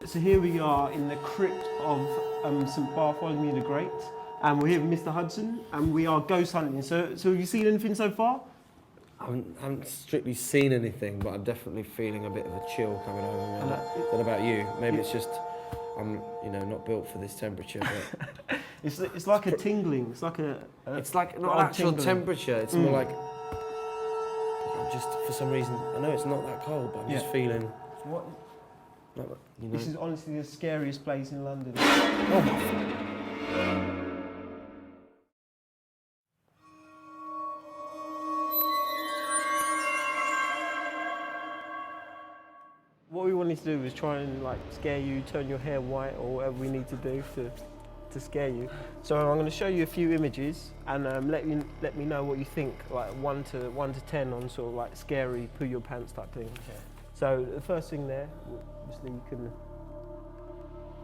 So here we are in the crypt of St Bartholomew the Great, and we're here with Mr Hudson, and we are ghost hunting. So have you seen anything so far? I haven't strictly seen anything, but I'm definitely feeling a bit of a chill coming over me. What about you? Maybe it's just I'm, not built for this temperature. But it's like a tingling. It's like it's like not actual tingling. temperature. It's more like I'm just for some reason. I know it's not that cold, but I'm just feeling. What? This is honestly the scariest place in London. Oh my. What we wanted to do was try and scare you, turn your hair white, or whatever we need to do to scare you. So I'm going to show you a few images and let me know what you think, like 1 to 10 on sort of scary, poo your pants type thing. Okay. So the first thing there, obviously you can.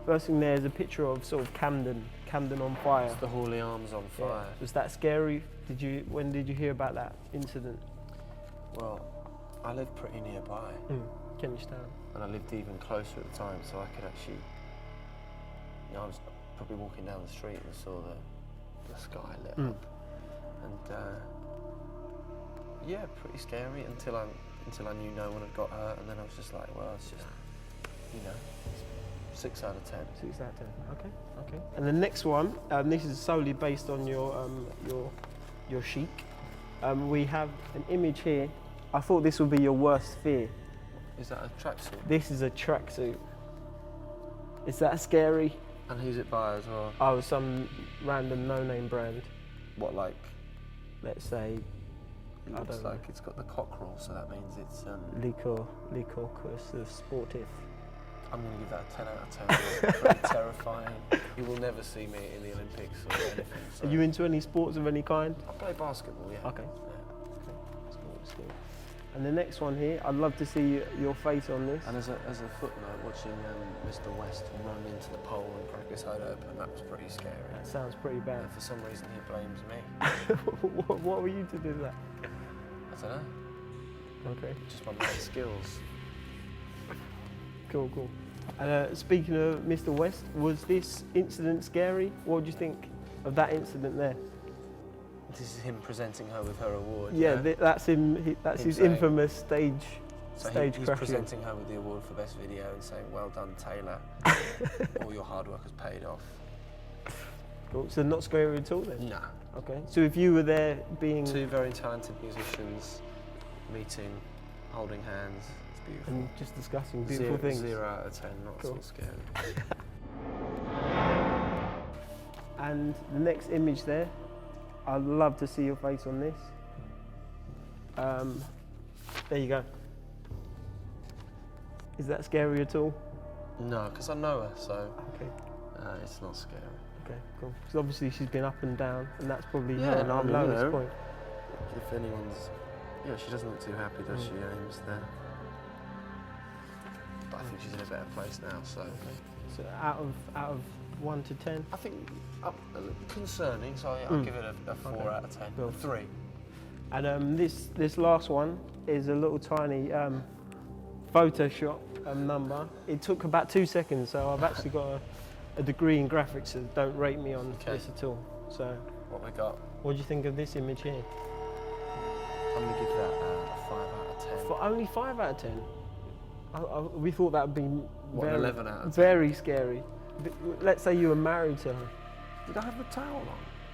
First thing there is a picture of sort of Camden on fire. It's the Hawley Arms on fire. Yeah. Was that scary? When did you hear about that incident? Well, I live pretty nearby. Kentish Town. And I lived even closer at the time, so I could actually, I was probably walking down the street and saw the sky lit up. And yeah, pretty scary until I knew no one had got hurt, and then I was just like, well, it's just, 6 out of 10. 6 out of 10. Okay. And the next one, this is solely based on your chic. We have an image here. I thought this would be your worst fear. Is that a tracksuit? This is a tracksuit. Is that scary? And who's it by as well? Oh, some random no-name brand. What, like? Let's say. It looks like it's got the cockerel, so that means it's Licorcus Sportif. I'm going to give that a 10 out of 10. It's pretty terrifying. You will never see me in the Olympics or anything. So. Are you into any sports of any kind? I play basketball, yeah. Okay. Yeah. That's cool. And the next one here, I'd love to see your face on this. And as a footnote, watching Mr West run into the pole and crack his head open, that was pretty scary. That sounds pretty bad. And for some reason he blames me. What were you to do that? I don't know. Okay. Just my math skills. Cool. And speaking of Mr West, was this incident scary? What do you think of that incident there? This is him presenting her with her award. Yeah, that's him. That's his infamous stage he's crashing. presenting her with the award for best video and saying, "Well done, Taylor. All your hard work has paid off." Cool. So not scary at all then? Nah. Okay. So if you were there being... Two very talented musicians meeting, holding hands, it's beautiful. And just discussing beautiful things. 0 out of 10, not so scary. And the next image there, I'd love to see your face on this. There you go. Is that scary at all? No, because I know her, so okay. It's not scary. Okay, cool. Because obviously she's been up and down, and that's probably her I mean, lowest point. If anyone's, she doesn't look too happy, does she, Ames? There. But I think she's in a better place now. So. Okay. So out of 1 to 10. I think concerning. So I'll give it a 4 out of 10. Cool. 3. And this last one is a little tiny Photoshop number. It took about 2 seconds, so I've actually got a degree in graphics, so don't rate me on this at all. So what we got? What do you think of this image here? I'm going to give that a 5 out of 10. For only 5 out of 10? We thought that would be an 11 out of 10? Very scary. Let's say you were married to her. Did I have the towel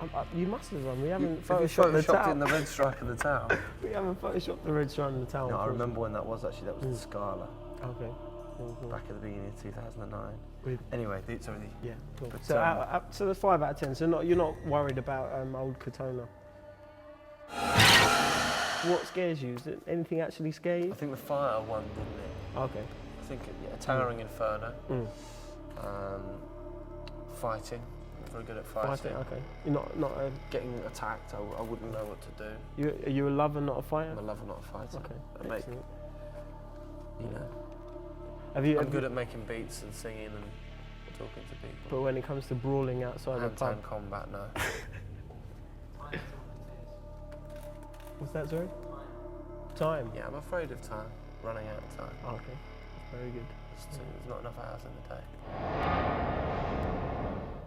on? You must have done. We haven't photoshopped the towel. in the red stripe of the towel. We haven't photoshopped the red stripe of the towel. No, I remember when that was actually. That was the Scala. Okay. Cool. Back at the beginning of 2009. Anyway, sorry. Yeah. Cool. But, so that's 5 out of 10. So you're not worried about old Katona. What scares you? Is it anything actually scare you? I think the fire one, didn't it? Okay. I think a towering inferno. Fighting. I'm very good at fighting. Okay. You're not getting attacked. I wouldn't know what to do. Are you a lover, not a fighter? I'm a lover, not a fighter. Okay. I'm good at making beats and singing and talking to people. But when it comes to brawling outside the pub, hand-to-hand combat, no. What's that, sorry? Time. Yeah, I'm afraid of time. Running out of time. Okay. Very good. There's not enough hours in the day.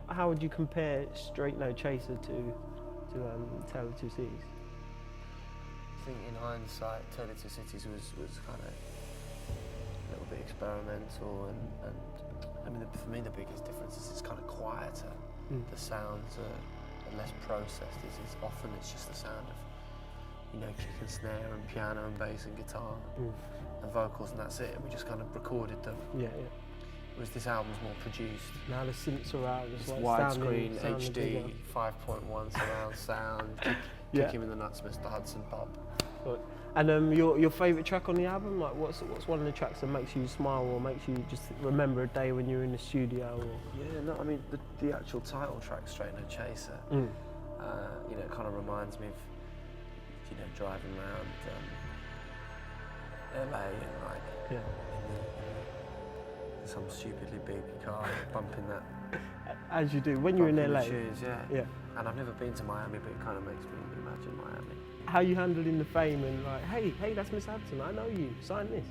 How would you compare Straight No Chaser to Tale of Two Cities? I think in hindsight, Tale of Two Cities was kind of a little bit experimental, and I mean, for me the biggest difference is it's kind of quieter. The sounds are less processed. Often it's just the sound of, you know, kick and snare and piano and bass and guitar and vocals, and that's it. And we just kind of recorded them. Yeah. Whereas this album's more produced. Now the synths are out, It's like widescreen, sounding bigger. HD, 5.1 surround sound. Kick him in the nuts, Mr. Hudson pop. Good. And your favourite track on the album? Like, what's one of the tracks that makes you smile or makes you just remember a day when you were in the studio? Or? Yeah, no, I mean the actual title track, Straight No Chaser. You know, it kind of reminds me of, you know, driving around LA and like in some stupidly big car, bumping that. As you do when you're in LA. Cheers, yeah. And I've never been to Miami, but it kind of makes me imagine Miami. How you handling the fame and like, hey, that's Miss Hudson, I know you, sign this.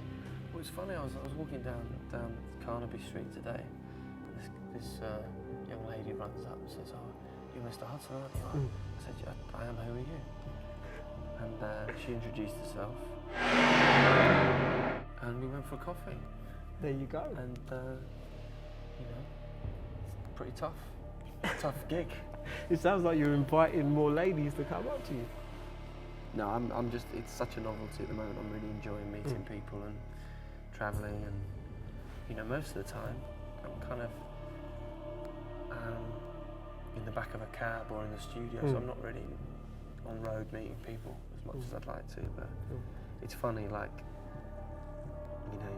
Well, it's funny, I was walking down Carnaby Street today, and this young lady runs up and says, "Oh, you're Mr. Hudson, aren't you?" I said, "Yeah, I am, who are you?" And she introduced herself, and we went for a coffee. There you go. And, you know, it's pretty tough gig. It sounds like you're inviting more ladies to come up to you. No, I'm just, it's such a novelty at the moment. I'm really enjoying meeting people and travelling, and, you know, most of the time I'm kind of in the back of a cab or in the studio, so I'm not really on road meeting people as much as I'd like to, but it's funny, like, you know,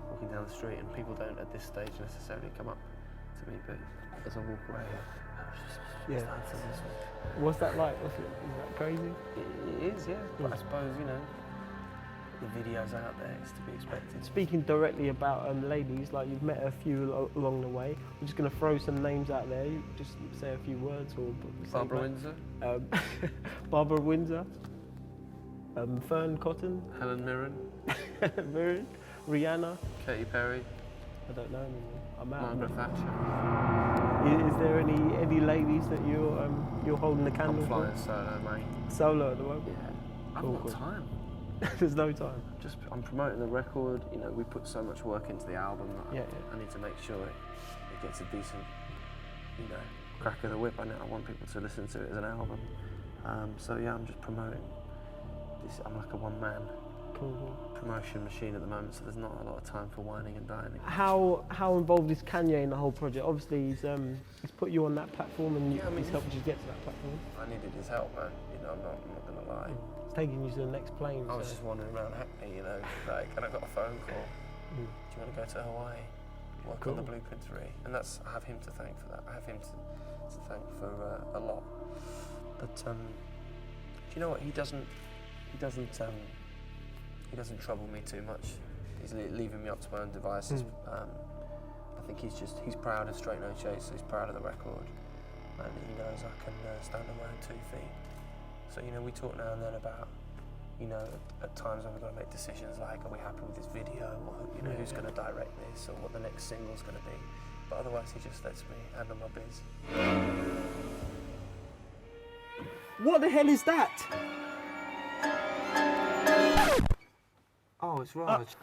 walking down the street and people don't at this stage necessarily come up to me, but as I walk away, Yeah. What's that like? Is that crazy? It is, yeah. But I suppose, you know, the video's out there, it's to be expected. Speaking directly about ladies, like you've met a few along the way. I'm just going to throw some names out there. You just say a few words or. Barbara Windsor. Barbara Windsor. Fern Cotton. Helen Mirren. Mirren. Rihanna. Katy Perry. I don't know anymore. I'm out. Margaret Thatcher. Is there any ladies that you're holding the candle for? I'm flying solo, mate. Solo at the moment? Yeah. I've got time. There's no time. I'm promoting the record. You know, we put so much work into the album that I need to make sure it gets a decent, you know, crack of the whip. I want people to listen to it as an album. So yeah, I'm just promoting this. I'm like a one-man promotion machine at the moment, so there's not a lot of time for whining and dining. How involved is Kanye in the whole project? Obviously, he's put you on that platform, and he's helped you get to that platform. I needed his help, man. You know, I'm not gonna lie. It's taking you to the next plane. I was just wandering around Hackney, you know, like, and I got a phone call. Do you want to go to Hawaii? Work on the Blueprint 3, and I have him to thank for that. I have him to thank for a lot. But do you know what? He doesn't trouble me too much. He's leaving me up to my own devices. I think he's proud of Straight No Chaser, he's proud of the record, and he knows I can stand on my own 2 feet. So, you know, we talk now and then about, you know, at times when we've got to make decisions like, are we happy with this video, or, you know, who's going to direct this, or what the next single's going to be. But otherwise he just lets me handle my biz. What the hell is that? Oh, it's Raj.